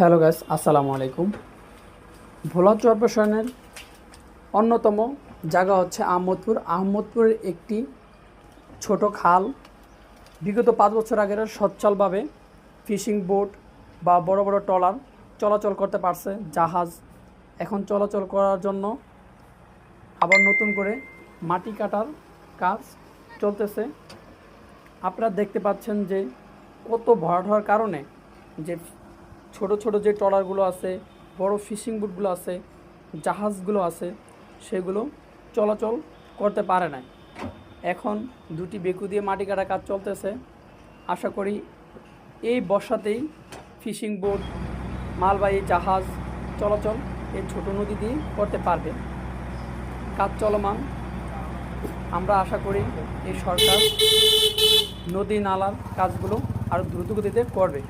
Hello guys, আসসালামু আলাইকুম। ভোলা চরপেশনের অন্যতম জায়গা হচ্ছে আহমদপুর। আহমদপুরের একটি ছোট খাল বিগত 5 বছর আগের সচ্ছলভাবে ফিশিং বোট বা বড় বড় ট্রলার চলাচল করতে পারছে। জাহাজ এখন চলাচল করার জন্য আবার নতুন করে মাটি কাটার কাজ চলতেছে। আপনারা দেখতে পাচ্ছেন যে কত ভরাট হওয়ার কারণে যে ছোট ছোট যে ট্রলারগুলো আছে, বড় ফিশিং বোটগুলো আছে, জাহাজগুলো আছে, সেগুলো চলাচল করতে পারে না। এখন দুটি বেকু দিয়ে মাটি কাটা কাজ চলতেছে। আশা করি এই বর্ষাতেই ফিশিং বোট, মালবাহী জাহাজ চলাচল এই ছোট নদী দিয়ে করতে পারবে। কাজ চলমান। আমরা আশা করি এই সরকার নদী নালার কাজগুলো আরও দ্রুতগতিতে করবে।